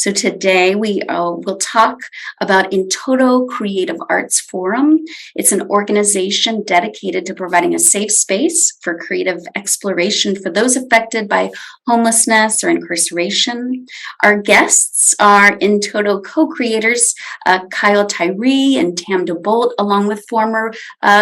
So today we will talk about InToto Creative Arts Forum. It's an organization dedicated to providing a safe space for creative exploration for those affected by homelessness or incarceration. Our guests are InToto co-creators Kyle Tyree and Tam DeBolt, along with former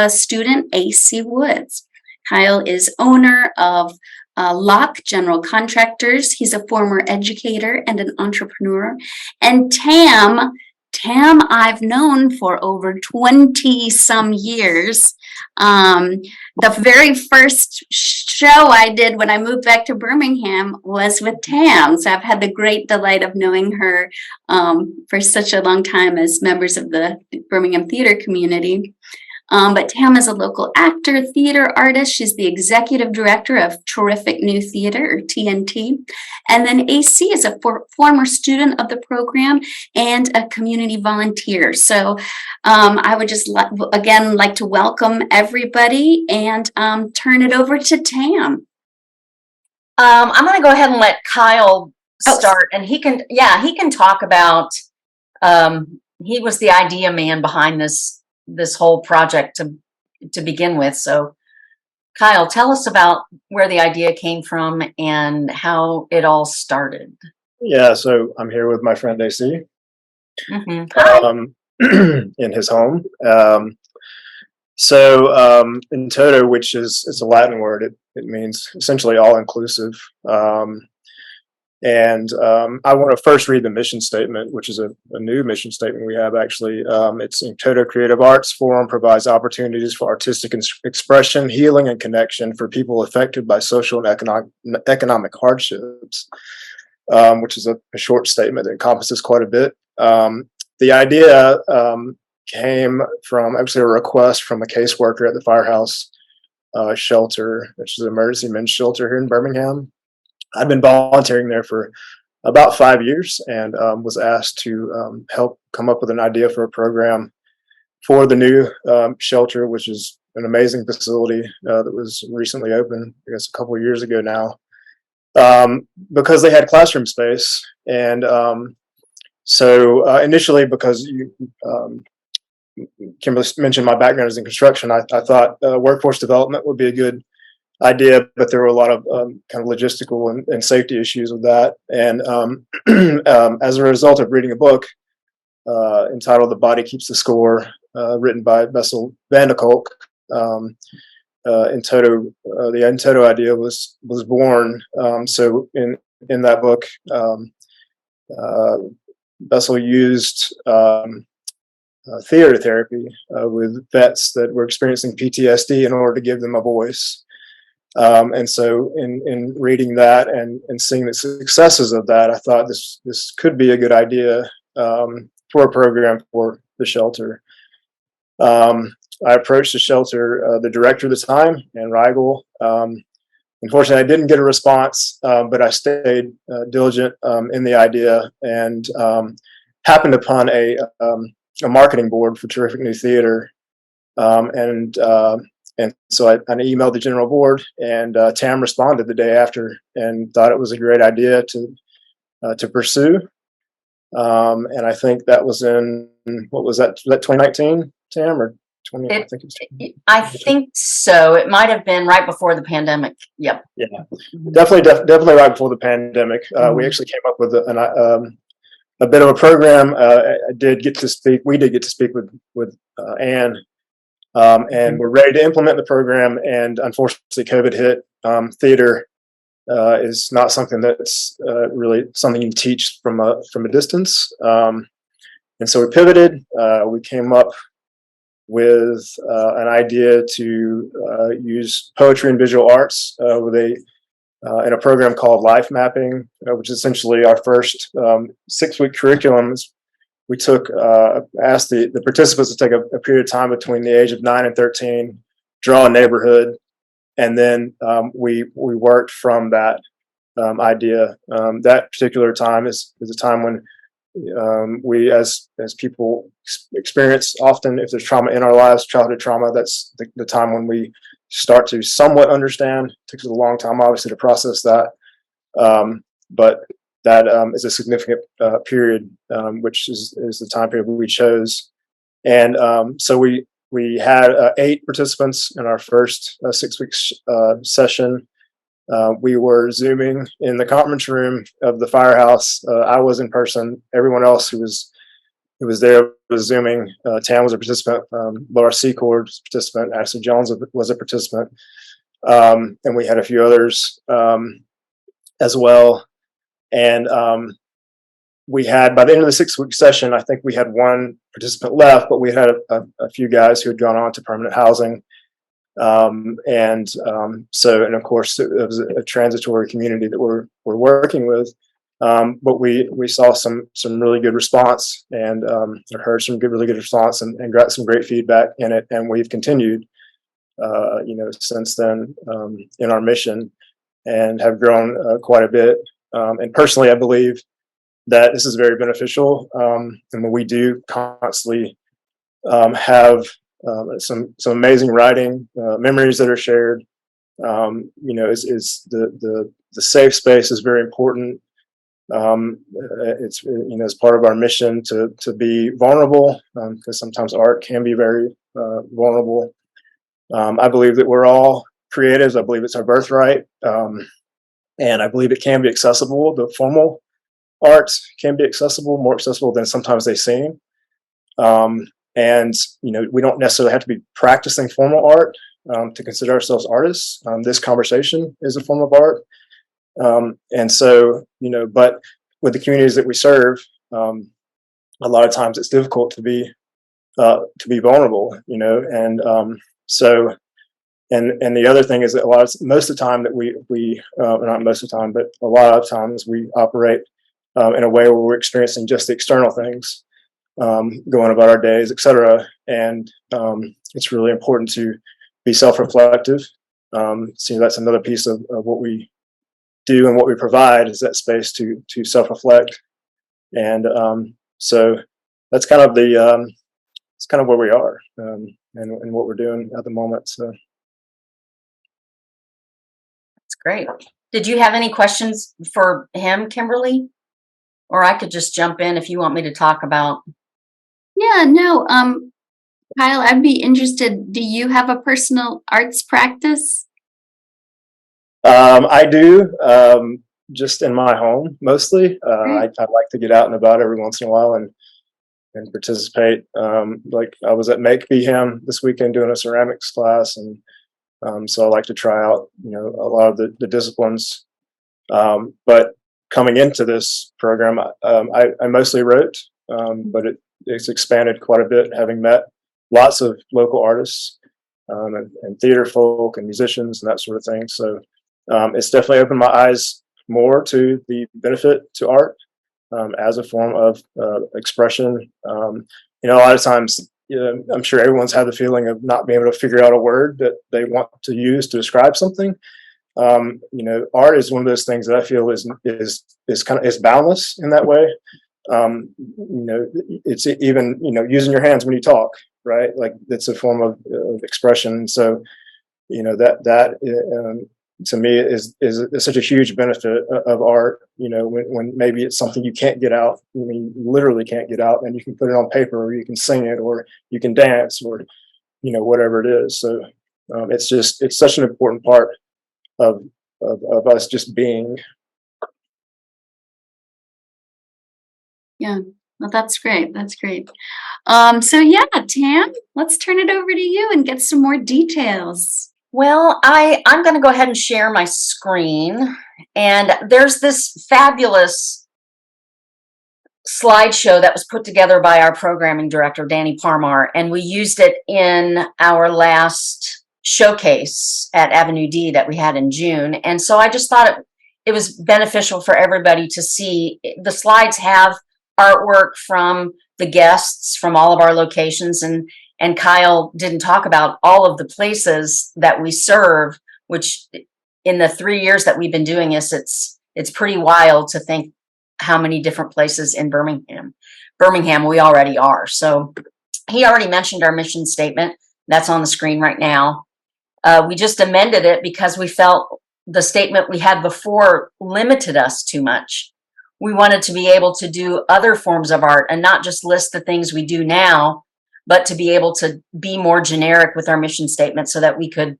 student AC Woods. Kyle is owner of Locke General Contractors. He's a former educator and an entrepreneur. And Tam I've known for over 20 some years. The very first show I did when I moved back to Birmingham was with Tam. So I've had the great delight of knowing her for such a long time as members of the Birmingham theater community. But Tam is a local actor, theater artist. She's the executive director of Terrific New Theater, or TNT. And then AC is a former student of the program and a community volunteer. So I would just, again, like to welcome everybody and turn it over to Tam. I'm going to go ahead and let Kyle start, and he can talk about, he was the idea man behind this whole project to begin with. So Kyle, tell us about where the idea came from and how it all started. Yeah, so I'm here with my friend AC in his home. InToto, which it's a Latin word, it means essentially all inclusive. I want to first read the mission statement, which is a new mission statement we have, actually. It's InToto Creative Arts Forum provides opportunities for artistic expression, healing, and connection for people affected by social and economic hardships, which is a short statement that encompasses quite a bit. The idea came from actually a request from a caseworker at the Firehouse shelter, which is an emergency men's shelter here in Birmingham. I'd been volunteering there for about 5 years and was asked to help come up with an idea for a program for the new shelter, which is an amazing facility that was recently opened, I guess a couple of years ago now, because they had classroom space. And initially, because Kimberly mentioned my background is in construction, I thought workforce development would be a good idea, but there were a lot of kind of logistical and safety issues with that. And as a result of reading a book entitled "The Body Keeps the Score," written by Bessel van der Kolk, the InToto idea was born. So in that book, Bessel used theater therapy with vets that were experiencing PTSD in order to give them a voice. And so in reading that and seeing the successes of that, I thought this could be a good idea for a program for the shelter. I approached the shelter, the director at the time, Ann Rigel. Unfortunately, I didn't get a response, but I stayed diligent in the idea and happened upon a marketing board for Terrific New Theater. And so I emailed the general board, and Tam responded the day after and thought it was a great idea to pursue. And I think that was in, what was that 2019, Tam, or 20? I think so. It might have been right before the pandemic. Yep. Yeah, definitely right before the pandemic. We actually came up with a bit of a program. We did get to speak with Ann. And we're ready to implement the program, and unfortunately COVID hit. Theater is not something that's really something you teach from a distance, and so we pivoted. We came up with an idea to use poetry and visual arts in a program called Life Mapping, which is essentially our first 6-week curriculum. We asked the participants to take a period of time between the age of 9 and 13, draw a neighborhood, and then we worked from that idea. That particular time is a time when we, as people experience often, if there's trauma in our lives, childhood trauma, that's the time when we start to somewhat understand. It takes a long time, obviously, to process that. But that is a significant period, which is the time period we chose. And so we had 8 participants in our first 6-week session. We were Zooming in the conference room of the firehouse. I was in person. Everyone else who was there was Zooming. Tam was a participant. Laura Secord was a participant. Ashley Jones was a participant. And we had a few others as well. And we had, by the end of the 6-week session, I think we had 1 participant left, but we had a few guys who had gone on to permanent housing. And of course, it was a transitory community that we're working with. But we saw some really good response, and heard some really good response, and got some great feedback in it. And we've continued, since then, in our mission, and have grown quite a bit. And personally, I believe that this is very beneficial. And we do constantly have some amazing writing, memories that are shared. Is the safe space is very important. It's as part of our mission to be vulnerable, because sometimes art can be very vulnerable. I believe that we're all creatives. I believe it's our birthright, and I believe it can be accessible. The formal arts can be more accessible than sometimes they seem. And we don't necessarily have to be practicing formal art to consider ourselves artists. This conversation is a form of art. And so, but with the communities that we serve, a lot of times it's difficult to be vulnerable, and so, and the other thing is that most of the time that we not most of the time, but a lot of times we operate in a way where we're experiencing just the external things, going about our days, etc. And it's really important to be self-reflective. So that's another piece of what we do and what we provide, is that space to self-reflect. And so that's kind of it's kind of where we are, and what we're doing at the moment. So That's great. Did you have any questions for him, Kimberly? Or I could just jump in if you want me to talk about. Yeah, no, Kyle, I'd be interested. Do you have a personal arts practice? I do, just in my home mostly. I like to get out and about every once in a while and participate. Like I was at Make VMHM this weekend doing a ceramics class, and so I like to try out, a lot of the disciplines. But coming into this program, I mostly wrote, but it's expanded quite a bit, having met lots of local artists, and theater folk and musicians and that sort of thing. So it's definitely opened my eyes more to the benefit to art as a form of expression. A lot of times, I'm sure everyone's had the feeling of not being able to figure out a word that they want to use to describe something. Art is one of those things that I feel is boundless in that way. It's even, using your hands when you talk, right? Like it's a form of expression. So, that to me is such a huge benefit of art, when maybe it's something you can't get out. I mean, you literally can't get out, and you can put it on paper, or you can sing it, or you can dance, or, whatever it is. So it's such an important part of us just being. Yeah, well, that's great. That's great. So yeah, Tam, let's turn it over to you and get some more details. Well, I'm going to go ahead and share my screen, and there's this fabulous slideshow that was put together by our programming director, Danny Parmar, and we used it in our last showcase at Avenue D that we had in June. And so I just thought it was beneficial for everybody to see. The slides have artwork from the guests from all of our locations, and Kyle didn't talk about all of the places that we serve, which in the 3 years that we've been doing this, it's pretty wild to think how many different places in Birmingham we already are. So he already mentioned our mission statement. That's on the screen right now. We just amended it because we felt the statement we had before limited us too much. we wanted to be able to do other forms of art and not just list the things we do now, but to be able to be more generic with our mission statement so that we could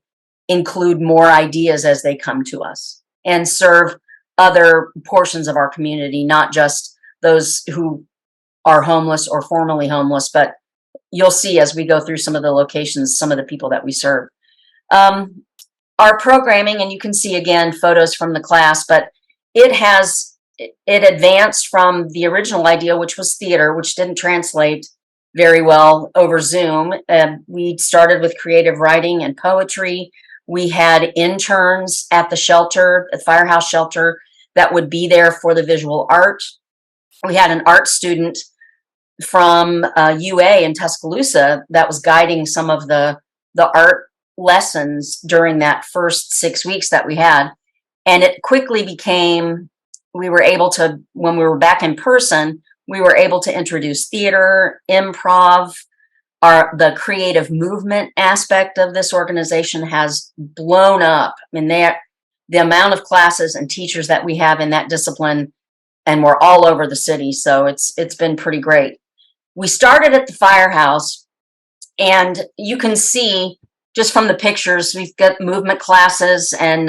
include more ideas as they come to us and serve other portions of our community, not just those who are homeless or formerly homeless, but you'll see as we go through some of the locations, some of the people that we serve. Our programming, and you can see again photos from the class, but it advanced from the original idea, which was theater, which didn't translate very well over Zoom. We started with creative writing and poetry. We had interns at the shelter, at Firehouse Shelter, that would be there for the visual art. We had an art student from UA in Tuscaloosa that was guiding some of the art lessons during that first 6 weeks that we had. And it quickly became, we were able to, when we were back in person, we were able to introduce theater, improv. The creative movement aspect of this organization has blown up. I mean, the amount of classes and teachers that we have in that discipline, and we're all over the city, so it's been pretty great. We started at the Firehouse, and you can see just from the pictures, we've got movement classes and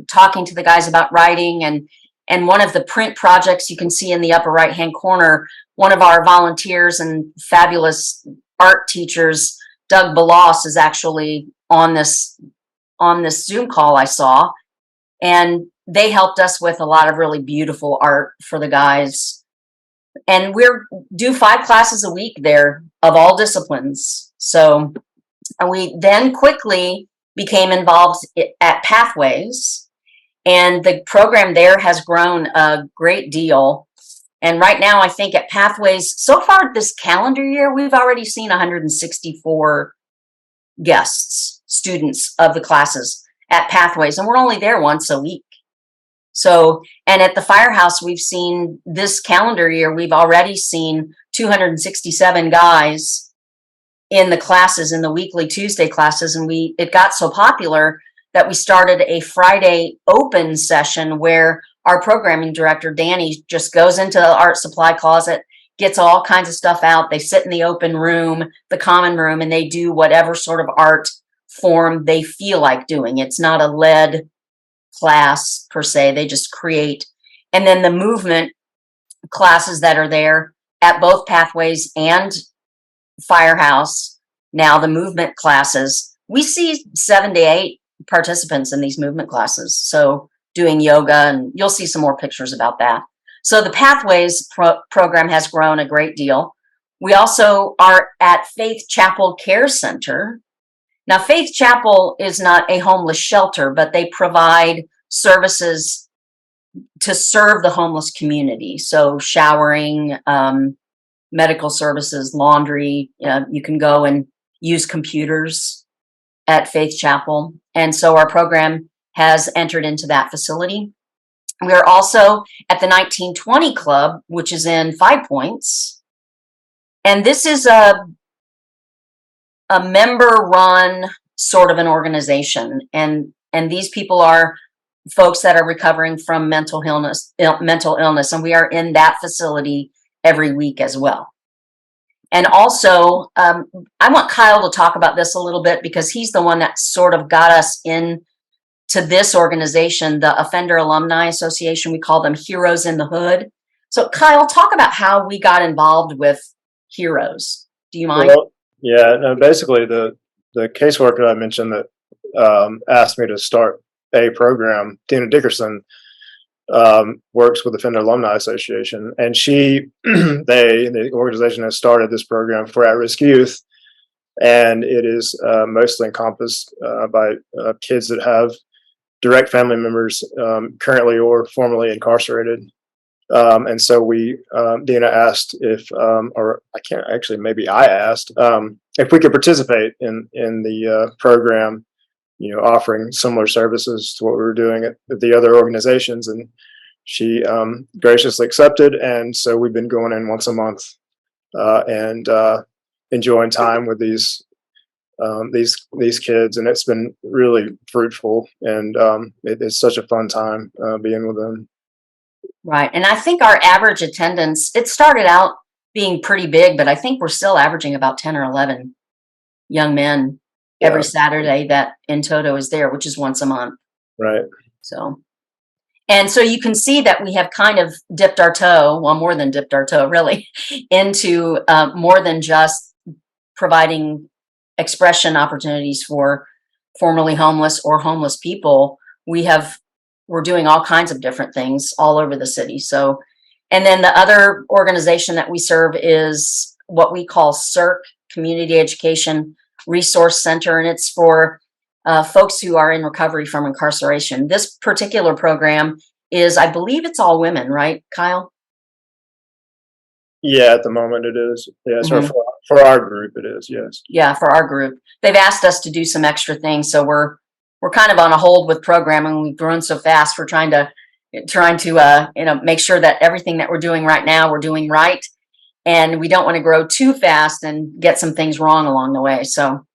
talking to the guys about writing, and one of the print projects you can see in the upper right-hand corner, one of our volunteers and fabulous art teachers, Doug Beloss, is actually on this Zoom call I saw, and they helped us with a lot of really beautiful art for the guys. And we're do 5 classes a week there of all disciplines. So we then quickly became involved at Pathways, and the program there has grown a great deal. And right now, I think at Pathways, so far this calendar year, we've already seen 164 guests, students of the classes at Pathways, and we're only there once a week. So, and at the Firehouse, we've seen this calendar year, we've already seen 267 guys in the classes, in the weekly Tuesday classes. And it got so popular that we started a Friday open session where our programming director, Danny, just goes into the art supply closet, gets all kinds of stuff out. They sit in the open room, the common room, and they do whatever sort of art form they feel like doing. It's not a led class per se, they just create. And then the movement classes that are there at both Pathways and Firehouse, now the movement classes, we see 7 to 8 participants in these movement classes. So doing yoga, and you'll see some more pictures about that. So the Pathways program has grown a great deal. We also are at Faith Chapel Care Center. Now, Faith Chapel is not a homeless shelter, but they provide services to serve the homeless community. So showering, medical services, laundry, you can go and use computers at Faith Chapel. And so our program has entered into that facility. We are also at the 1920 Club, which is in 5 Points. And this is a member-run sort of an organization. And these people are folks that are recovering from mental illness. And we are in that facility every week as well. And also, I want Kyle to talk about this a little bit because he's the one that sort of got us in to this organization, the Offender Alumni Association. We call them Heroes in the Hood. So Kyle, talk about how we got involved with Heroes. Do you mind? Well, yeah, no, basically the caseworker I mentioned that asked me to start a program, Tina Dickerson, works with the Offender Alumni Association, and the organization has started this program for at-risk youth, and it is mostly encompassed by kids that have direct family members currently or formerly incarcerated. And so Dina asked or I can't actually, maybe I asked if we could participate in the program, offering similar services to what we were doing at the other organizations. And she graciously accepted. And so we've been going in once a month and enjoying time with these kids. And it's been really fruitful. And it's such a fun time being with them. Right. And I think our average attendance, it started out being pretty big, but I think we're still averaging about 10 or 11 young men every Yeah. Saturday that InToto is there, which is once a month. Right. So, and so you can see that we have kind of dipped our toe, well, more than dipped our toe, really, into more than just providing expression opportunities for formerly homeless or homeless people. We're doing all kinds of different things all over the city. So, and then the other organization that we serve is what we call CERC, Community Education Resource Center, and it's for folks who are in recovery from incarceration. This particular program is, I believe it's all women, right, Kyle? Yeah, at the moment it is. Yes, or Mhm. for our group it is. Yes. Yeah, for our group. They've asked us to do some extra things, so we're kind of on a hold with programming. We've grown so fast. We're trying to make sure that everything that we're doing right now we're doing right, and we don't want to grow too fast and get some things wrong along the way. So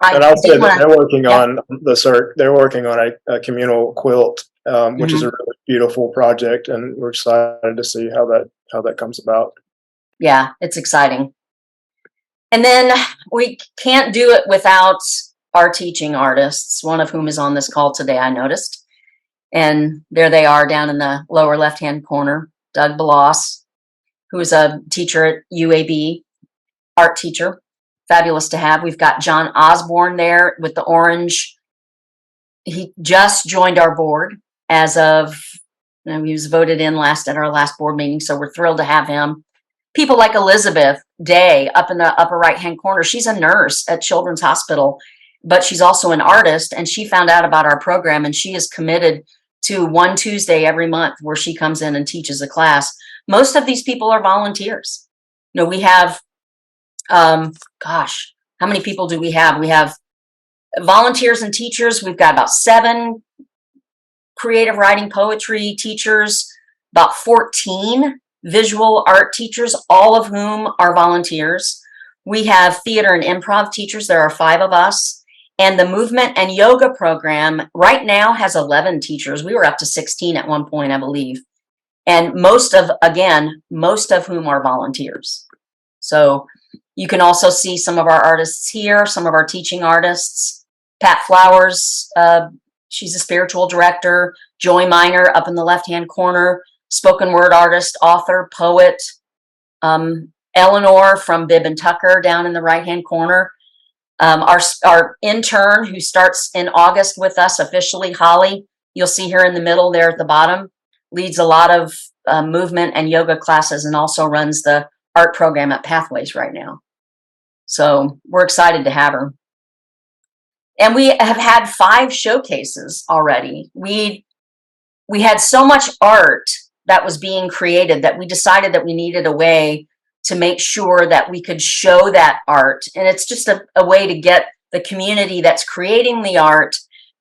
I And I'll say did that want they're working to. Yeah. on the CERC. They're working on a communal quilt, which is Mhm. a really beautiful project, and we're excited to see how that comes about. Yeah, it's exciting. And then we can't do it without our teaching artists, one of whom is on this call today, I noticed. And there they are down in the lower left-hand corner, Doug Beloss, who is a teacher at UAB, art teacher. Fabulous to have. We've got John Osborne there with the orange. He just joined our board as of, he was voted in at our last board meeting, so we're thrilled to have him. People like Elizabeth Day up in the upper right-hand corner. She's a nurse at Children's Hospital, but she's also an artist, and she found out about our program, and she is committed to one Tuesday every month where she comes in and teaches a class. Most of these people are volunteers. We have, how many people do we have? We have volunteers and teachers. We've got about 7 creative writing poetry teachers, about 14 visual art teachers, all of whom are volunteers. We have theater and improv teachers. There are 5 of us. And the movement and yoga program right now has 11 teachers. We were up to 16 at one point, I believe. And most of whom are volunteers. So you can also see some of our artists here, some of our teaching artists. Pat Flowers, she's a spiritual director. Joy Miner up in the left-hand corner, spoken word artist, author, poet. Eleanor from Bibb and Tucker down in the right-hand corner. Our intern who starts in August with us officially, Holly, you'll see her in the middle there at the bottom, leads a lot of movement and yoga classes and also runs the art program at Pathways right now. So we're excited to have her. And we have had 5 showcases already. We had so much art that was being created that we decided that we needed a way to make sure that we could show that art. And it's just a way to get the community that's creating the art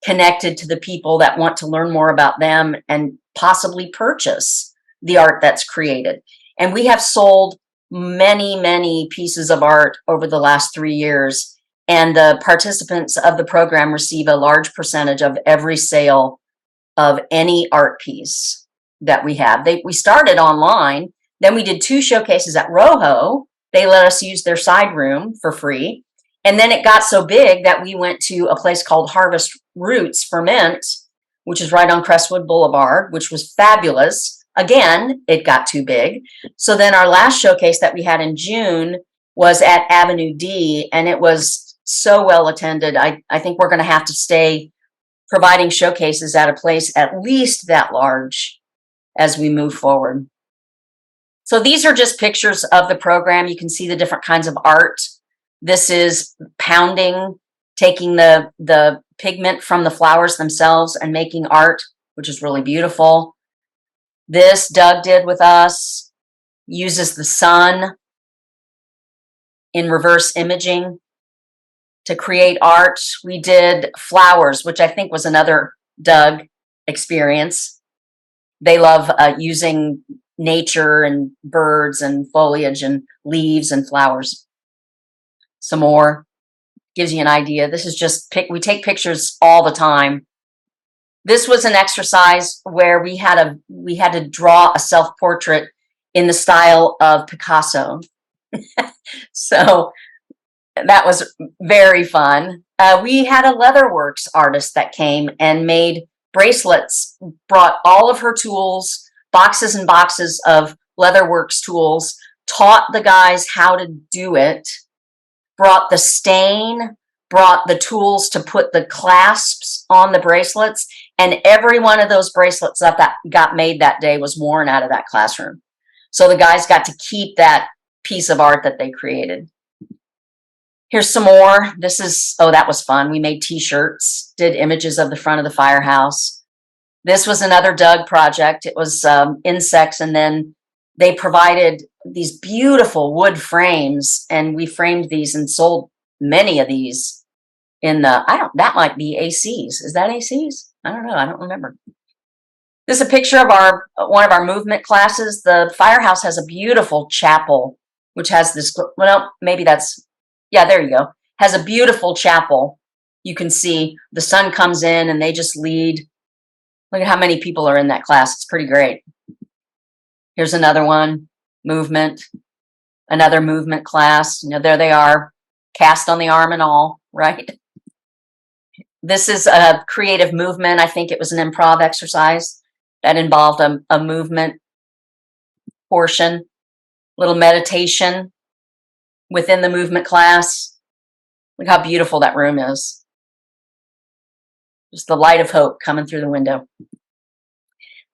connected to the people that want to learn more about them and possibly purchase the art that's created. And we have sold many, many pieces of art over the last 3 years. And the participants of the program receive a large percentage of every sale of any art piece that we have. We started online. Then we did 2 showcases at Rojo. They let us use their side room for free. And then it got so big that we went to a place called Harvest Roots Ferment, which is right on Crestwood Boulevard, which was fabulous. Again, it got too big. So then our last showcase that we had in June was at Avenue D, and it was so well attended. I think we're going to have to stay providing showcases at a place at least that large as we move forward. So these are just pictures of the program. You can see the different kinds of art. This is pounding, taking the pigment from the flowers themselves and making art, which is really beautiful. This Doug did with us, uses the sun in reverse imaging to create art. We did flowers, which I think was another Doug experience. They love using nature and birds and foliage and leaves and flowers. Some more gives you an idea. This is just we take pictures all the time This was an exercise where we had to draw a self-portrait in the style of Picasso. So that was very fun. We had a leatherworks artist that came and made bracelets, brought all of her tools, boxes and boxes of leatherworks tools, taught the guys how to do it, brought the stain, brought the tools to put the clasps on the bracelets, and every one of those bracelets that got made that day was worn out of that classroom. So the guys got to keep that piece of art that they created. Here's some more. This is, oh, that was fun. We made t-shirts, did images of the front of the firehouse. This was another Doug project. It was insects, and then they provided these beautiful wood frames, and we framed these and sold many of these in the, that might be ACs. Is that ACs? I don't know. I don't remember. This is a picture of one of our movement classes. The firehouse has a beautiful chapel, which has this, well, maybe that's, yeah, there you go. Has a beautiful chapel. You can see the sun comes in and they just lead. Look at how many people are in that class. It's pretty great. Here's another one, movement, another movement class. You know, there they are, cast on the arm and all, right? This is a creative movement. I think it was an improv exercise that involved a movement portion, little meditation within the movement class. Look how beautiful that room is. Just the light of hope coming through the window.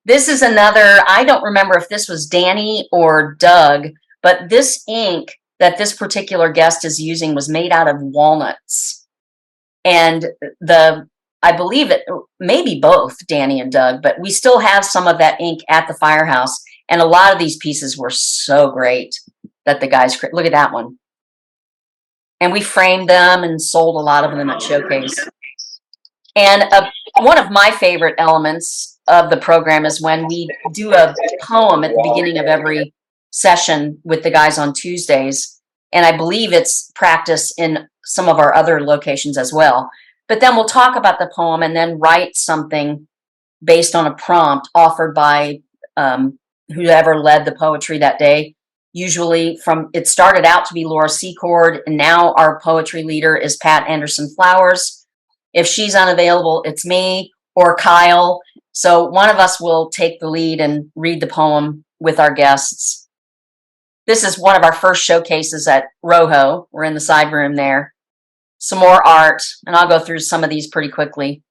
This is another, I don't remember if this was Danny or Doug, but this ink that this particular guest is using was made out of walnuts. And I believe it may be both Danny and Doug, but we still have some of that ink at the firehouse. And a lot of these pieces were so great that the guys, look at that one. And we framed them and sold a lot of them at Showcase. And one of my favorite elements of the program is when we do a poem at the beginning of every session with the guys on Tuesdays. And I believe it's practice in some of our other locations as well. But then we'll talk about the poem and then write something based on a prompt offered by whoever led the poetry that day. Usually it started out to be Laura Secord, and now our poetry leader is Pat Anderson Flowers. If she's unavailable, it's me or Kyle. So one of us will take the lead and read the poem with our guests. This is one of our first showcases at Rojo. We're in the side room there. Some more art, and I'll go through some of these pretty quickly.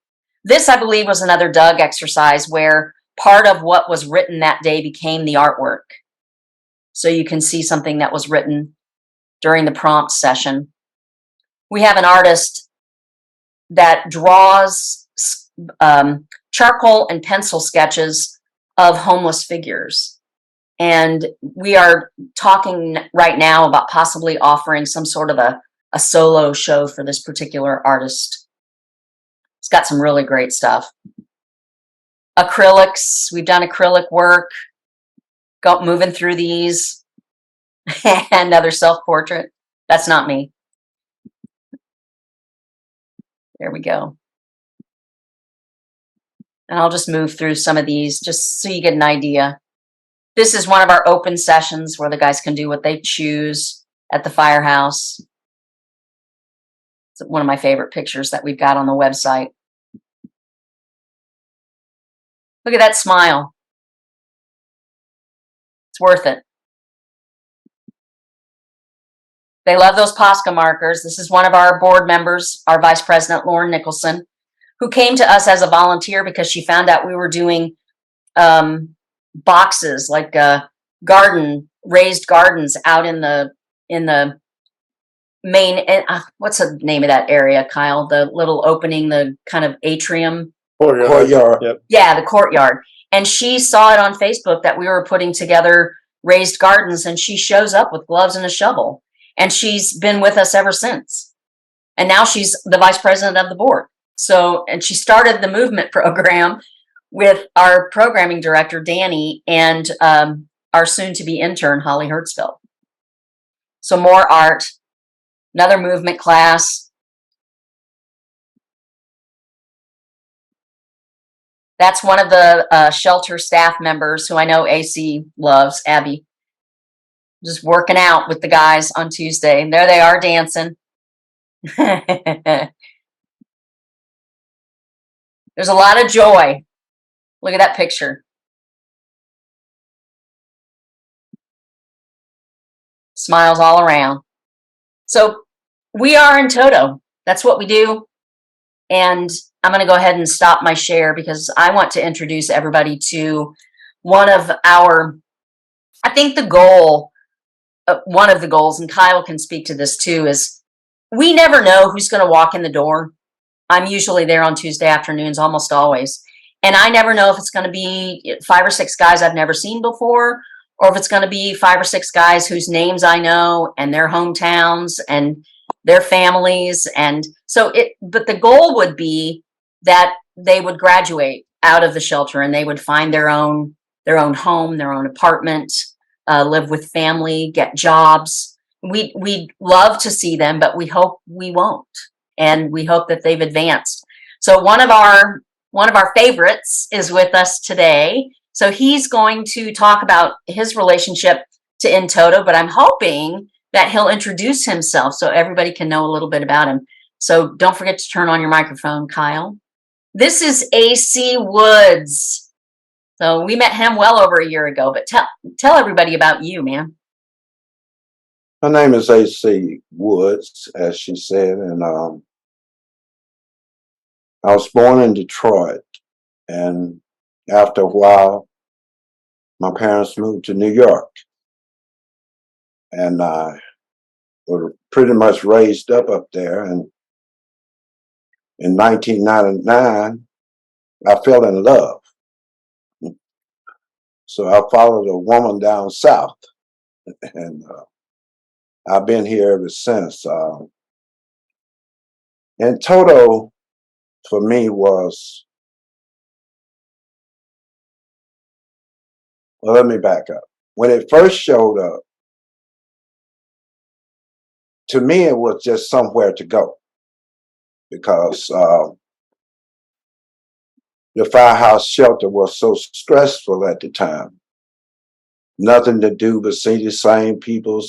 This, I believe, was another Doug exercise where part of what was written that day became the artwork. So you can see something that was written during the prompt session. We have an artist that draws charcoal and pencil sketches of homeless figures. And we are talking right now about possibly offering some sort of a solo show for this particular artist. It's got some really great stuff. Acrylics, we've done acrylic work. Moving through these. Another self-portrait. That's not me. There we go. And I'll just move through some of these just so you get an idea. This is one of our open sessions where the guys can do what they choose at the firehouse. It's one of my favorite pictures that we've got on the website. Look at that smile. It's worth it. They love those Posca markers. This is one of our board members, our Vice President, Lauren Nicholson, who came to us as a volunteer because she found out we were doing boxes, like raised gardens out in the main, what's the name of that area, Kyle? The little opening, the kind of atrium. Courtyard. Yep. Yeah, the courtyard. And she saw it on Facebook that we were putting together raised gardens, and she shows up with gloves and a shovel. And she's been with us ever since. And now she's the vice president of the board. So, and she started the movement program with our programming director, Danny, and our soon-to-be intern, Holly Hertzfeld. So more art, another movement class. That's one of the shelter staff members who I know AC loves, Abby. Just working out with the guys on Tuesday. And there they are dancing. There's a lot of joy. Look at that picture. Smiles all around. So we are InToto. That's what we do. And I'm going to go ahead and stop my share because I want to introduce everybody to one of our, I think the goal, one of the goals, and Kyle can speak to this too, is we never know who's going to walk in the door. I'm usually there on Tuesday afternoons, almost always. And I never know if it's going to be 5 or 6 guys I've never seen before, or if it's going to be 5 or 6 guys whose names I know and their hometowns and their families. And so but the goal would be that they would graduate out of the shelter and they would find their own home, their own apartment, live with family, get jobs. We'd love to see them, but we hope we won't. And we hope that they've advanced. So one of our favorites is with us today. So he's going to talk about his relationship to InToto, but I'm hoping that he'll introduce himself so everybody can know a little bit about him. So don't forget to turn on your microphone, Kyle. This is AC Woods. So we met him well over a year ago, but tell everybody about you, man. Her name is AC Woods, as she said, and I was born in Detroit, and after a while, my parents moved to New York, and I was pretty much raised up there. And in 1999, I fell in love. So I followed a woman down south, and I've been here ever since. InToto for me was, well, let me back up. When it first showed up, to me, it was just somewhere to go because the firehouse shelter was so stressful at the time. Nothing to do but see the same people,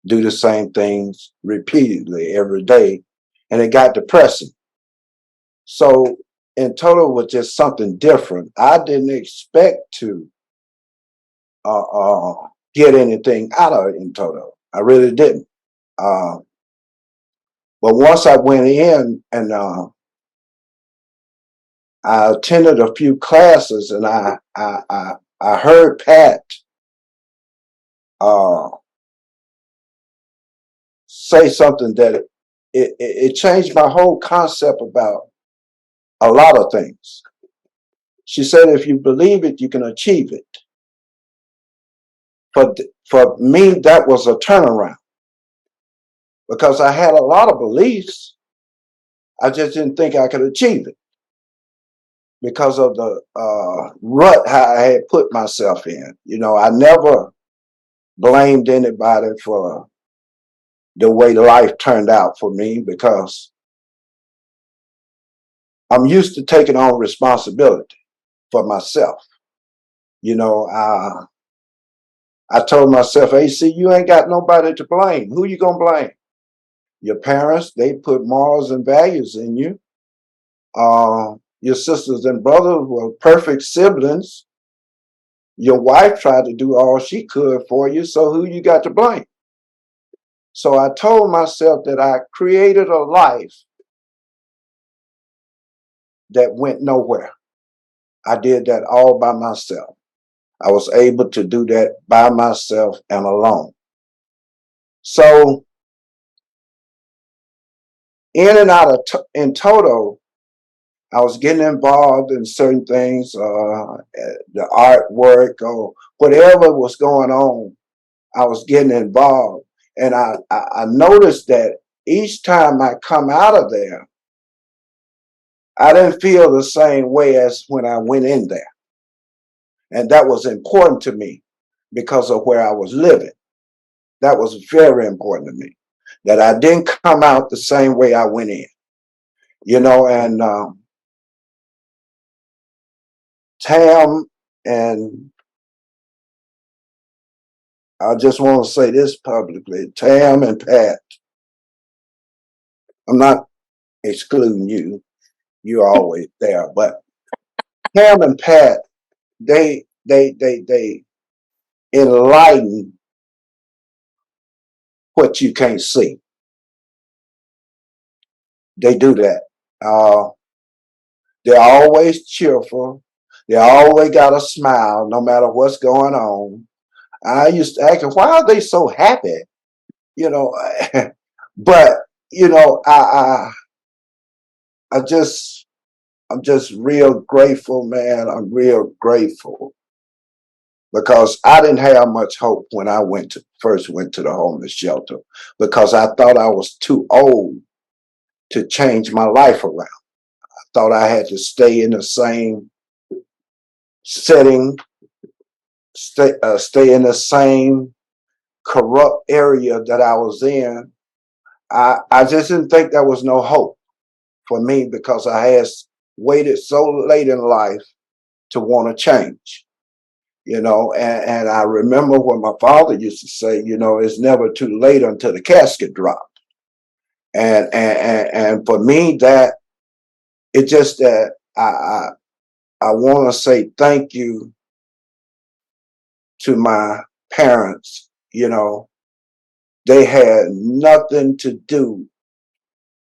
do the same things repeatedly every day, and it got depressing. So InToto was just something different. I didn't expect to get anything out of InToto. I really didn't. But once I went in and I attended a few classes, and I heard Pat say something that it changed my whole concept about a lot of things. She said, if you believe it, you can achieve it. For me, that was a turnaround because I had a lot of beliefs. I just didn't think I could achieve it because of the rut I had put myself in. You know, I never blamed anybody for the way life turned out for me because I'm used to taking on responsibility for myself. You know, I told myself, AC, you ain't got nobody to blame. Who you gonna blame? Your parents, they put morals and values in you. Your sisters and brothers were perfect siblings. Your wife tried to do all she could for you, so who you got to blame? So I told myself that I created a life that went nowhere. I did that all by myself. I was able to do that by myself and alone. So in and out of InToto, I was getting involved in certain things, the artwork or whatever was going on. I was getting involved, and I noticed that each time I come out of there, I didn't feel the same way as when I went in there, and that was important to me because of where I was living. That was very important to me, that I didn't come out the same way I went in, you know, and Tam, and I just want to say this publicly, Tam and Pat, I'm not excluding you. You're always there, but Tam and Pat, they enlighten what you can't see. They do that. They're always cheerful. They always got a smile, no matter what's going on. I used to ask them, why are they so happy? You know, but you know, I just, I'm just real grateful, man. I'm real grateful because I didn't have much hope when I first went to the homeless shelter because I thought I was too old to change my life around. I thought I had to stay in the same setting, stay in the same corrupt area that I was in. I just didn't think there was no hope for me because I had waited so late in life to want to change, you know. And I remember what my father used to say, you know, it's never too late until the casket drops. And for me, that it's just that I want to say thank you to my parents. You know, they had nothing to do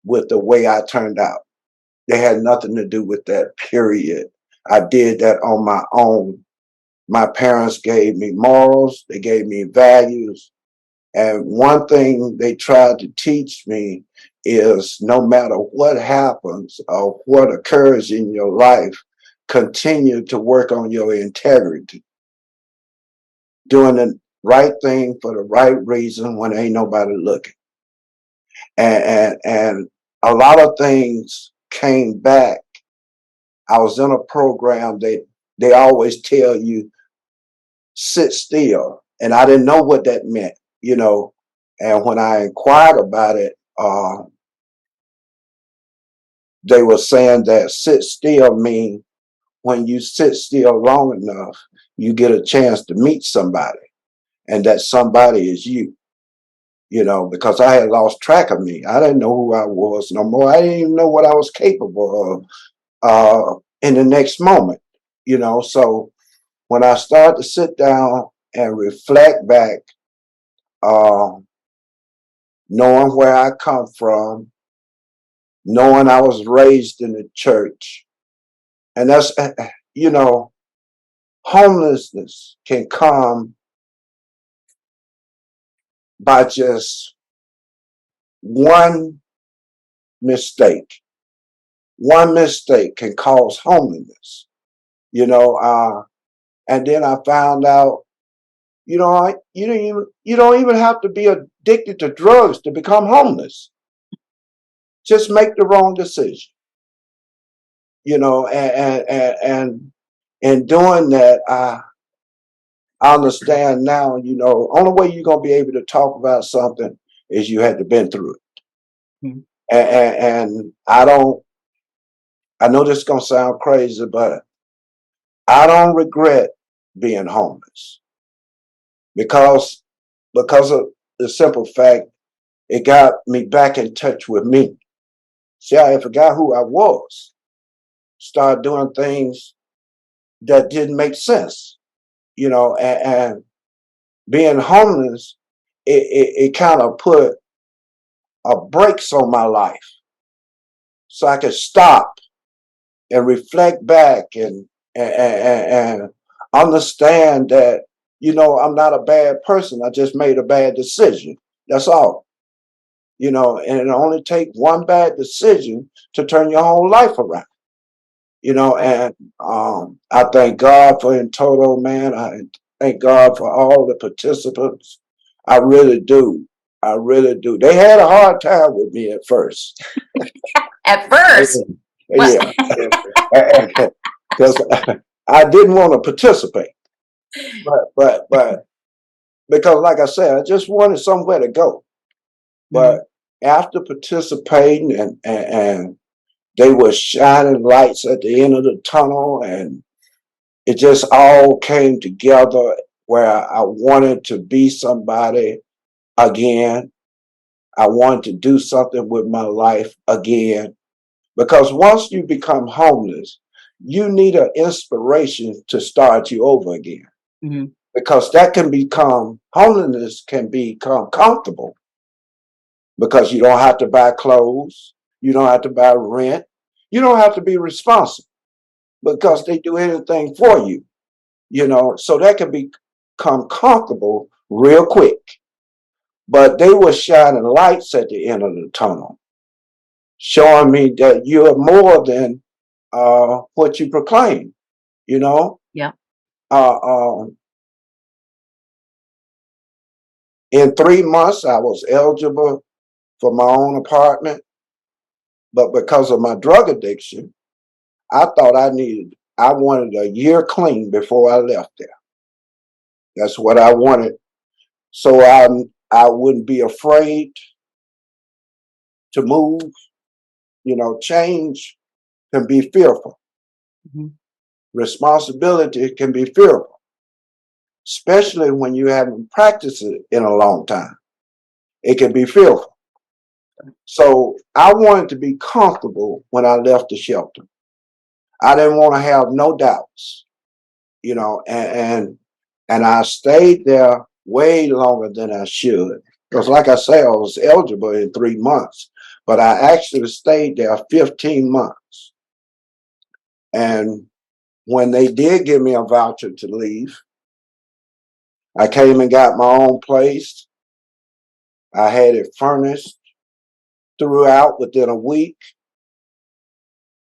with the way I turned out. They had nothing to do with that, period. I did that on my own. My parents gave me morals, they gave me values. And one thing they tried to teach me is no matter what happens or what occurs in your life, continue to work on your integrity, doing the right thing for the right reason when ain't nobody looking. And a lot of things came back. I was in a program that they always tell you sit still, and I didn't know what that meant, you know. And when I inquired about it, they were saying that sit still mean when you sit still long enough, you get a chance to meet somebody, and that somebody is you. You know, because I had lost track of me. I didn't know who I was no more. I didn't even know what I was capable of in the next moment, you know. So when I started to sit down and reflect back, uh, knowing where I come from, knowing I was raised in the church, and that's, you know, homelessness can come by just one mistake. One mistake can cause homelessness, you know. And then I found out, you know, you don't even have to be addicted to drugs to become homeless. Just make the wrong decision, you know. And in doing that, I understand now, you know, only way you're gonna be able to talk about something is you had to been through it. Mhm. And I don't. I know this is gonna sound crazy, but I don't regret being homeless because of the simple fact it got me back in touch with me. See, I forgot who I was. Started doing things that didn't make sense, you know, and being homeless, it kind of put a brakes on my life so I could stop and reflect back and understand that, you know, I'm not a bad person. I just made a bad decision. That's all. You know, and it only takes one bad decision to turn your whole life around. You know, and I thank God for InToto, man. I thank God for all the participants. I really do. I really do. They had a hard time with me at first. At first, what? Yeah, because I didn't want to participate, but because, like I said, I just wanted somewhere to go. But after participating and they were shining lights at the end of the tunnel, and it just all came together where I wanted to be somebody again. I wanted to do something with my life again. Because once you become homeless, you need an inspiration to start you over again. Mm-hmm. Because homelessness can become comfortable. Because you don't have to buy clothes, you don't have to buy rent, you don't have to be responsible because they do anything for you, so that can become comfortable real quick. But they were shining lights at the end of the tunnel, showing me that you're more than what you proclaim, Yeah. In 3 months, I was eligible for my own apartment, but because of my drug addiction, I thought I wanted a year clean before I left there. That's what I wanted. So I wouldn't be afraid to move. Change can be fearful. Mm-hmm. Responsibility can be fearful, especially when you haven't practiced it in a long time. It can be fearful. So I wanted to be comfortable when I left the shelter. I didn't want to have no doubts, and I stayed there way longer than I should. Because like I say, I was eligible in 3 months, but I actually stayed there 15 months. And when they did give me a voucher to leave, I came and got my own place. I had it furnished throughout within a week.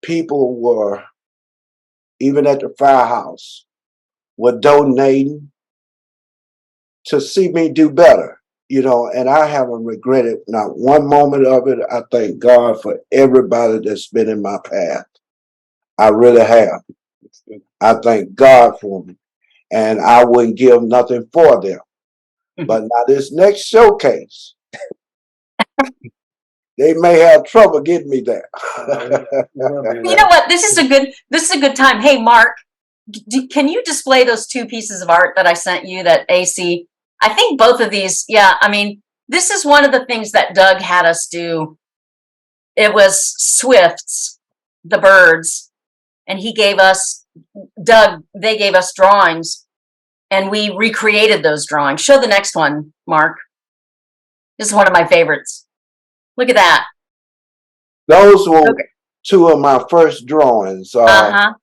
People were, even at the firehouse, were donating to see me do better, and I haven't regretted not one moment of it. I thank God for everybody that's been in my path. I really have. I thank God for them, and I wouldn't give nothing for them. But now this next showcase, they may have trouble getting me there. You know what? This is a good time. Hey, Mark, can you display those 2 pieces of art that I sent you that AC? I think both of these, yeah, I mean, this is one of the things that Doug had us do. It was Swift's, the birds, and they gave us drawings, and we recreated those drawings. Show the next one, Mark. This is one of my favorites. Look at that. Those were 2 of my first drawings. I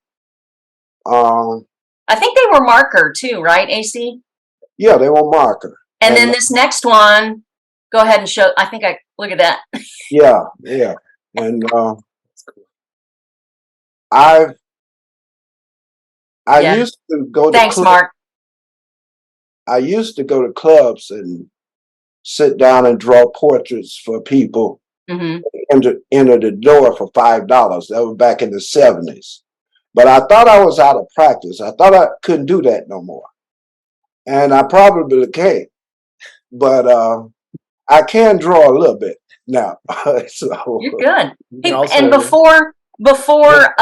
think they were marker too, right, AC? Yeah, they were marker. And then this next one, go ahead and show. Look at that. Yeah. And I used to go to Thanks, Mark. I used to go to clubs and sit down and draw portraits for people. Mm-hmm. Enter the door for $5. That was back in the 70s. But I thought I was out of practice. I thought I couldn't do that no more. And I probably can't. But I can draw a little bit now. So You're good. Hey, Also, and before that's all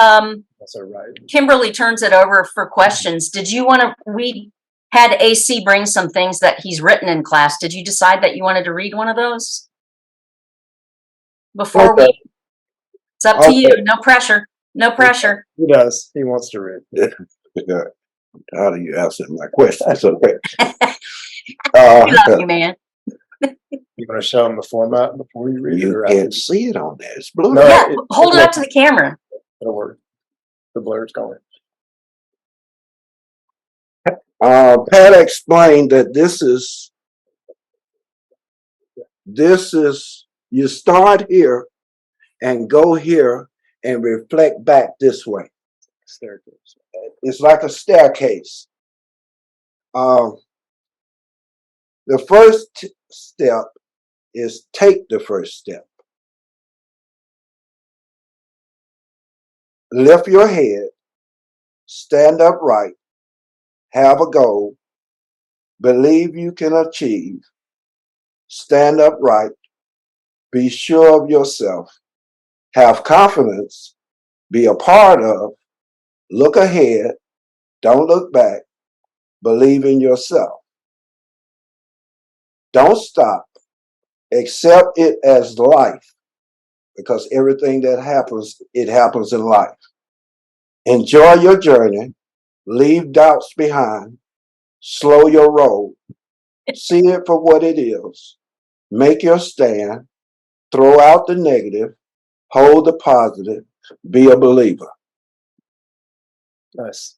right. Kimberly turns it over for questions, we had AC bring some things that he's written in class. Did you decide that you wanted to read one of those? It's up to you. No pressure. No pressure. He does. He wants to read. How do you answer my question? Okay. We love you, man. You want to show him the format before you read it? You can't see it on there. It's blue. No, Yeah, hold it up to the camera. It'll work. The blur's going. Pat explained that this is you start here and go here and reflect back this way. Staircase. It's like a staircase. The first step is take the first step. Lift your head, stand upright, have a goal, believe you can achieve, stand upright, be sure of yourself, have confidence, be a part of, look ahead, Don't look back. Believe in yourself. Don't stop. Accept it as life, because everything that happens, it happens in life. Enjoy your journey. Leave doubts behind. Slow your roll. See it for what it is. Make your stand. Throw out the negative. Hold the positive. Be a believer. Nice.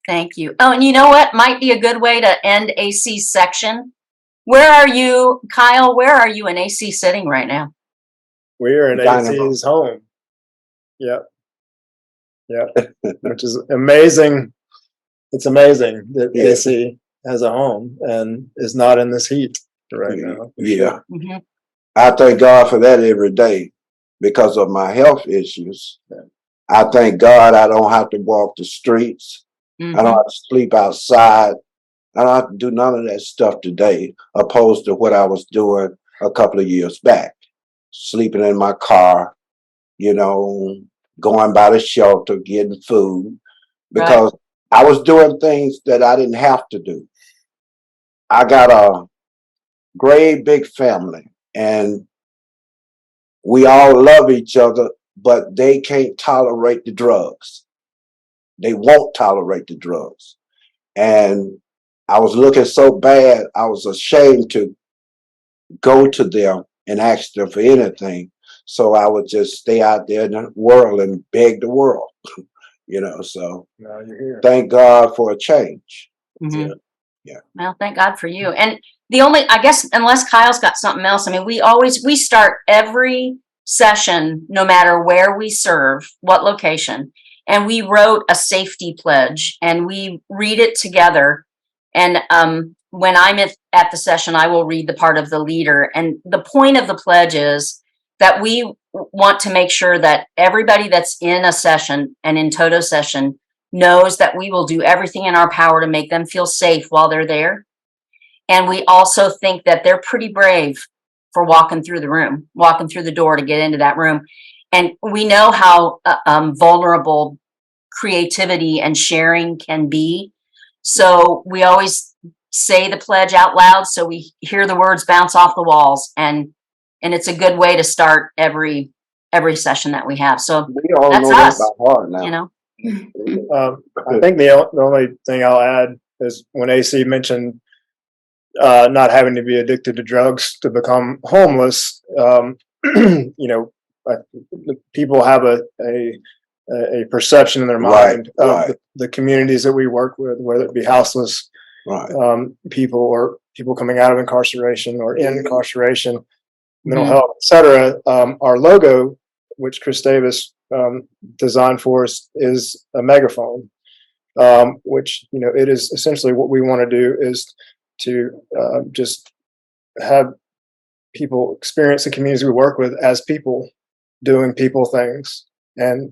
Thank you. Oh, and you know what? Might be a good way to end AC's section. Where are you, Kyle? Where are you in AC sitting right now? We're in Dining room. AC's home. Yep. Yep. Which is amazing. It's amazing that Yeah. AC has a home and is not in this heat right now. for Yeah. sure. Mhm. I thank God for that every day because of my health issues. I thank God I don't have to walk the streets. I don't Mhm. have to sleep outside. I don't have to do none of that stuff today, opposed to what I was doing a couple of years back. Sleeping in my car, you know, going by the shelter, getting food, because I was doing things that I didn't have to do. I got a great big family, and we all love each other, but they can't tolerate the drugs. They won't tolerate the drugs. And I was looking so bad, I was ashamed to go to them and ask them for anything. So I would just stay out there in the world and beg the world, so Now you're here. thank God for a change. Mhm. Yeah. Well, thank God for you. And I guess, unless Kyle's got something else, I mean, we start every session, no matter where we serve, what location, and we wrote a safety pledge and we read it together. And when I'm at the session, I will read the part of the leader. And the point of the pledge is that we want to make sure that everybody that's in a session, an InToto session, knows that we will do everything in our power to make them feel safe while they're there. And we also think that they're pretty brave for walking through the door to get into that room. And we know how vulnerable creativity and sharing can be. So we always say the pledge out loud so we hear the words bounce off the walls. And it's a good way to start every session that we have. So We all that's know that us, by heart now. you know. I think the only thing I'll add is when AC mentioned not having to be addicted to drugs to become homeless. People have a perception in their mind of the communities that we work with, whether it be houseless people or people coming out of incarceration or in incarceration, mental health, etc. Our logo, which Chris Davis designed for us, is a megaphone, which it is essentially what we want to do is to just have people experience the communities we work with as people doing people things, and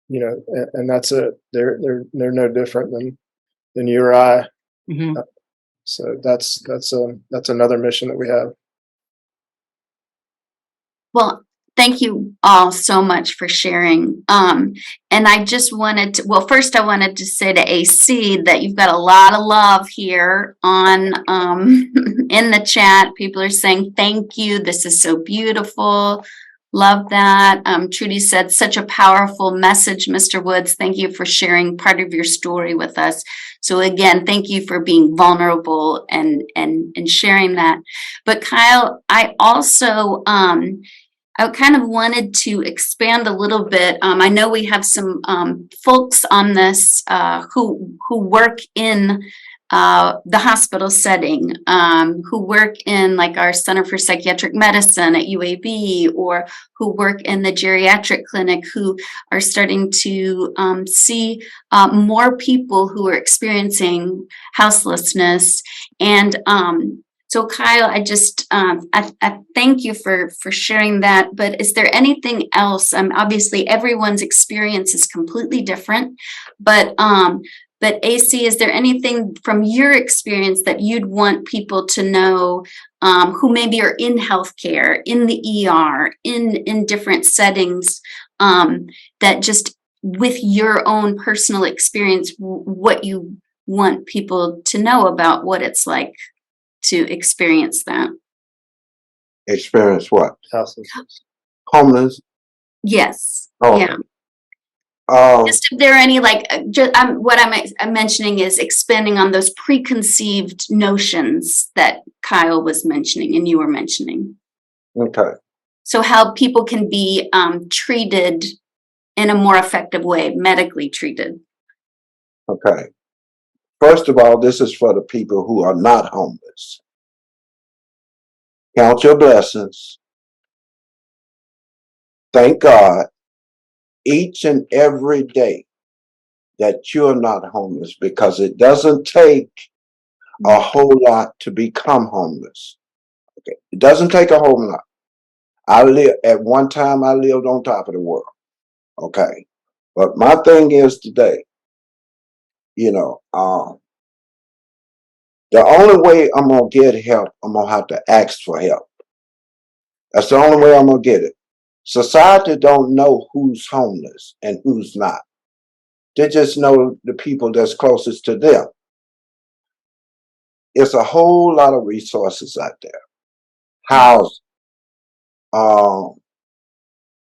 and that's it. They're no different than you or I. Mm-hmm. So that's another mission that we have. Well, thank you all so much for sharing. And I just wanted to, first I wanted to say to AC that you've got a lot of love here on in the chat. People are saying thank you. This is so beautiful. Love that. Trudy said, such a powerful message, Mr. Woods. Thank you for sharing part of your story with us. So again, thank you for being vulnerable and sharing that. But Kyle, I also I kind of wanted to expand a little bit. I know we have some folks on this who work in the hospital setting, who work in like our Center for Psychiatric Medicine at UAB, or who work in the geriatric clinic, who are starting to see more people who are experiencing houselessness. And so Kyle, I just I thank you for sharing that. But is there anything else? Obviously, everyone's experience is completely different, but AC, is there anything from your experience that you'd want people to know who maybe are in healthcare, in the ER, in different settings, that just with your own personal experience, what you want people to know about what it's like to experience that. Experience what? Houselessness. Homeless. Yes. Oh, Yeah. um, Just if there are any, like, what I'm mentioning is expanding on those preconceived notions that Kyle was mentioning and you were mentioning. okay. So how people can be treated in a more effective way, medically treated. Okay. First of all, this is for the people who are not homeless. Count your blessings. Thank God each and every day that you're not homeless, because it doesn't take a whole lot to become homeless. Okay. It doesn't take a whole lot. At one time I lived on top of the world. Okay. But my thing is today, you know, the only way I'm gonna get help, I'm gonna have to ask for help. That's the only way I'm gonna get it. Society don't know who's homeless and who's not. They just know the people that's closest to them. It's a whole lot of resources out there. Housing,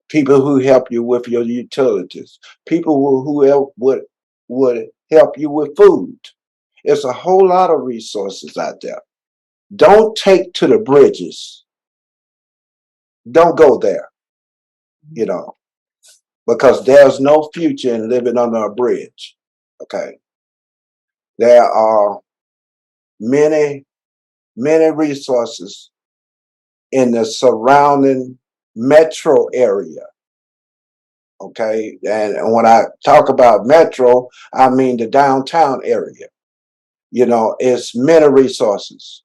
people who help you with your utilities, people who would help you with food. It's a whole lot of resources out there. Don't take to the bridges. Don't go there, you know, because there's no future in living under a bridge. Okay. There are many, many resources in the surrounding metro area. Okay. And when I talk about metro, I mean the downtown area. You know, it's many resources.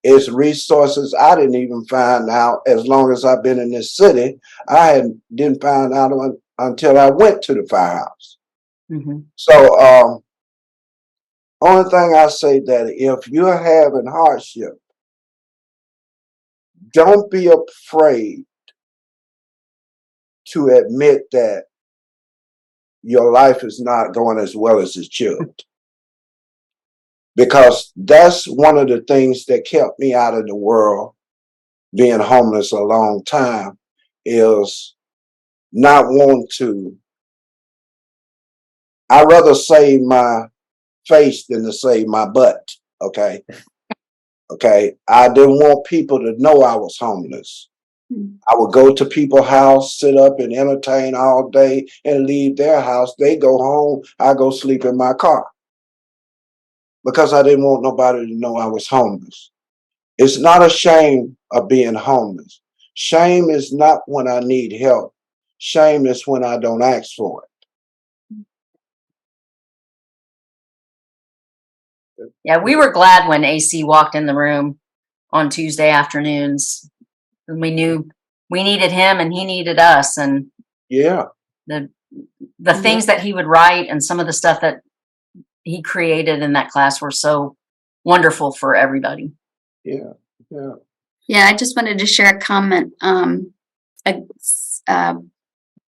It's resources I didn't even find out as long as I've been in this city. Didn't find out until I went to the firehouse. Mm-hmm. So, only thing I say that if you're having hardship, don't be afraid to admit that your life is not going as well as it should. Because that's one of the things that kept me out of the world, being homeless a long time, is not want to. I'd rather save my face than to save my butt. Okay. Okay. I didn't want people to know I was homeless. I would go to people's house, sit up and entertain all day and leave their house. They go home. I go sleep in my car because I didn't want nobody to know I was homeless. It's not a shame of being homeless. Shame is not when I need help. Shame is when I don't ask for it. Yeah, we were glad when AC walked in the room on Tuesday afternoons. And we knew we needed him and he needed us. And Yeah. the things that he would write and some of the stuff that he created in that class were so wonderful for everybody. Yeah. Yeah. Yeah, I just wanted to share a comment.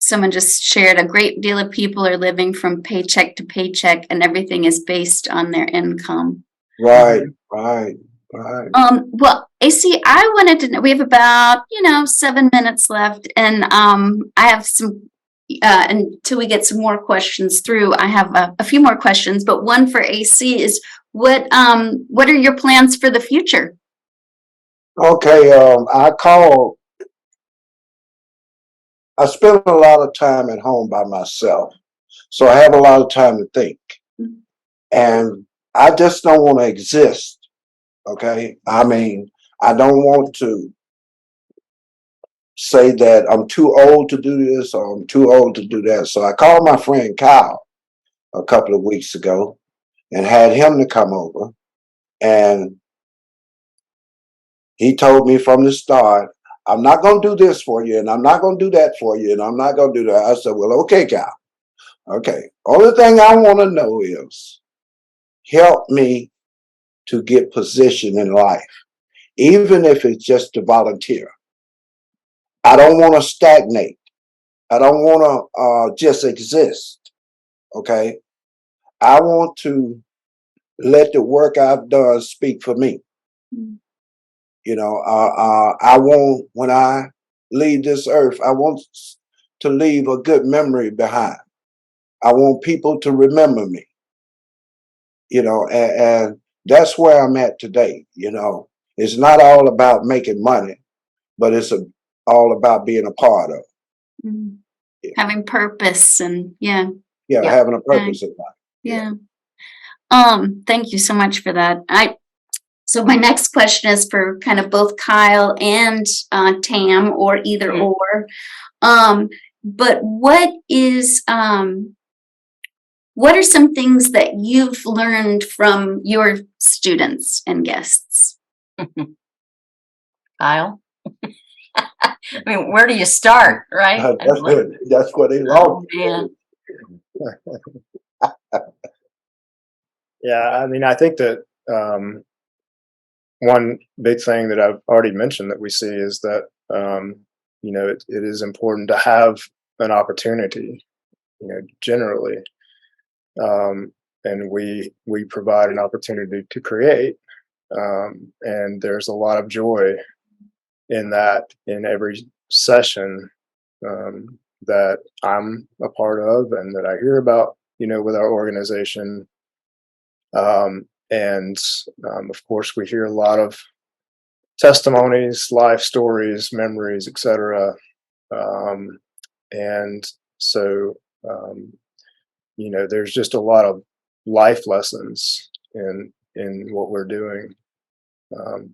Someone just shared a great deal of people are living from paycheck to paycheck and everything is based on their income. Right. Right. Right. Well, AC, I wanted to know, we have about, 7 minutes left, and I have some, until we get some more questions through, I have a few more questions, but one for AC is, what are your plans for the future? Okay. I spend a lot of time at home by myself, so I have a lot of time to think. And I just don't want to exist. Okay. I mean, I don't want to say that I'm too old to do this or I'm too old to do that. So I called my friend Kyle a couple of weeks ago and had him to come over. And he told me from the start, I'm not going to do this for you, and I'm not going to do that for you, and I'm not going to do that. I said, well, okay, Kyle. Okay. Only thing I want to know is help me to get position in life, even if it's just to volunteer. I don't want to stagnate. I don't want to just exist. Okay. I want to let the work I've done speak for me. Mm. You know, I want, when I leave this earth, I want to leave a good memory behind. I want people to remember me, you know, and that's where I'm at today. You know, it's not all about making money, but it's all about being a part of. Mm. Yeah. Having purpose and yeah. Yeah, Yeah. having a purpose in life. Yeah. Thank you so much for that. So my next question is for kind of both Kyle and Tam, or either Mhm. or. But what are some things that you've learned from your students and guests? Kyle? I mean, where do you start, right? That's what they Oh, love. man. Yeah, I mean, I think that one big thing that I've already mentioned that we see is that you know, it is important to have an opportunity, you know, generally, and we provide an opportunity to create, and there's a lot of joy in that in every session that I'm a part of and that I hear about, you know, with our organization. And of course, we hear a lot of testimonies, life stories, memories, etc. And so, you know, there's just a lot of life lessons in what we're doing,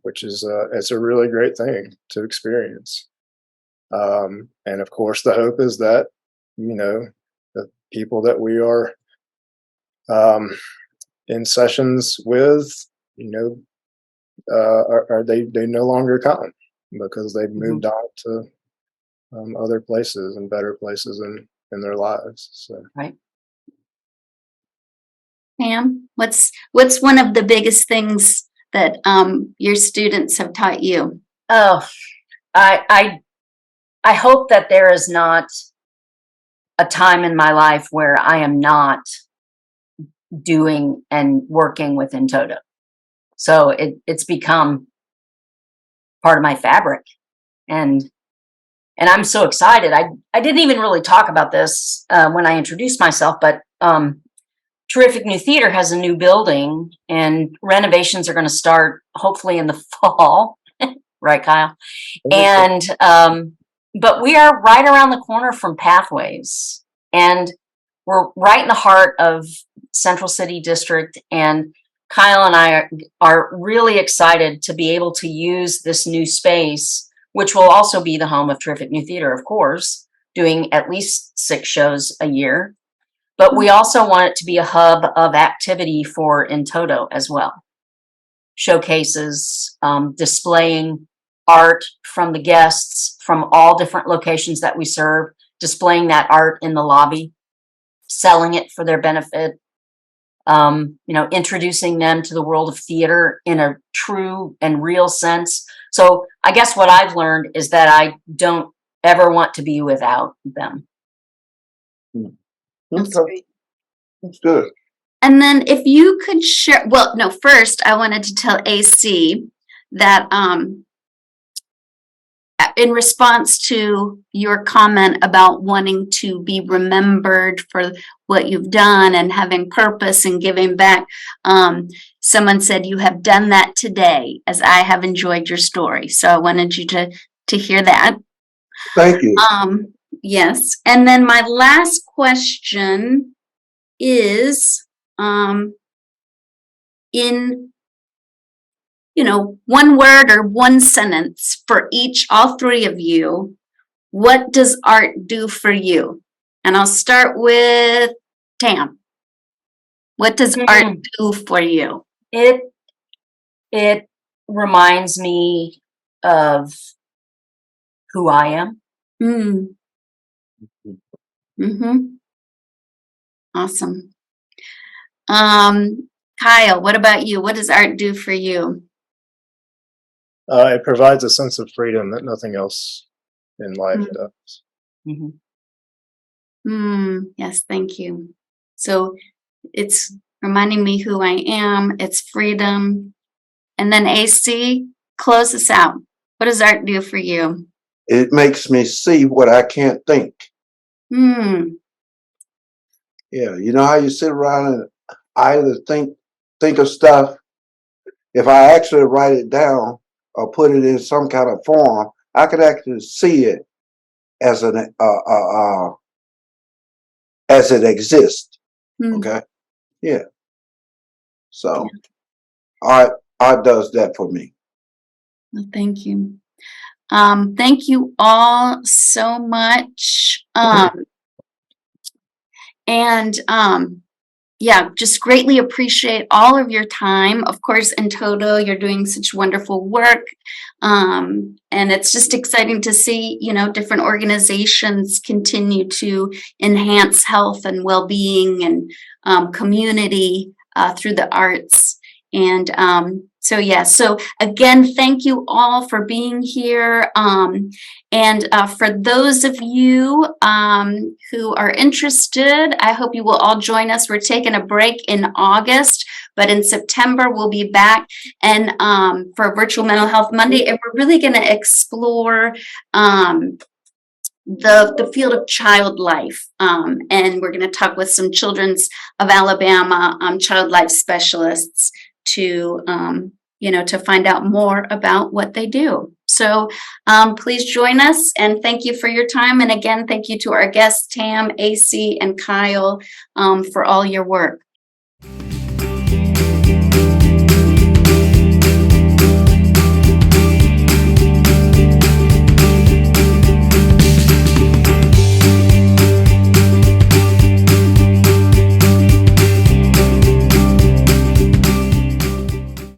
which is it's a really great thing to experience. And of course, the hope is that, you know, the people that we are um, in sessions with, you know, are they no longer come because they've moved on to other places and better places in their lives. So. Right. Pam, what's one of the biggest things that your students have taught you? Oh, I hope that there is not a time in my life where I am not doing and working with InToto. So it's become part of my fabric, and I'm so excited. I didn't even really talk about this when I introduced myself, but Terrific New Theater has a new building, and renovations are going to start hopefully in the fall, right, Kyle? And but we are right around the corner from Pathways, and we're right in the heart of Central City District. And Kyle and I are really excited to be able to use this new space, which will also be the home of Terrific New Theater, of course, doing at least 6 shows a year. But we also want it to be a hub of activity for InToto as well. Showcases, displaying art from the guests from all different locations that we serve, displaying that art in the lobby, selling it for their benefit, you know, introducing them to the world of theater in a true and real sense. So I guess what I've learned is that I don't ever want to be without them. That's Okay. great. That's good. And then if you could share, well, no, first I wanted to tell AC that in response to your comment about wanting to be remembered for what you've done and having purpose and giving back, someone said you have done that today, as I have enjoyed your story. So I wanted you to hear that. Thank you. Yes. And then my last question is, in, you know, one word or one sentence for all 3 of you, what does art do for you? And I'll start with Tam. What does art do for you? It reminds me of who I am. Mm-hmm. Awesome. Kyle, what about you? What does art do for you? It provides a sense of freedom that nothing else in life does. Mm-hmm. Yes, thank you. So it's reminding me who I am. It's freedom. And then AC, close us out. What does art do for you? It makes me see what I can't think. Hmm. Yeah, you know how you sit around and either think of stuff. If I actually write it down or put it in some kind of form, I could actually see it as as it exists. Okay, yeah. So art does that for me. Well, thank you. Thank you all so much. Yeah, just greatly appreciate all of your time. Of course, InToto, you're doing such wonderful work. And it's just exciting to see, different organizations continue to enhance health and well-being and community through the arts. And so again, thank you all for being here. And for those of you who are interested, I hope you will all join us. We're taking a break in August, but in September we'll be back and for Virtual Mental Health Monday, and we're really going to explore the field of child life, and we're going to talk with some Children's of Alabama child life specialists to to find out more about what they do. So please join us, and thank you for your time. And again, thank you to our guests, Tam, AC, and Kyle, for all your work.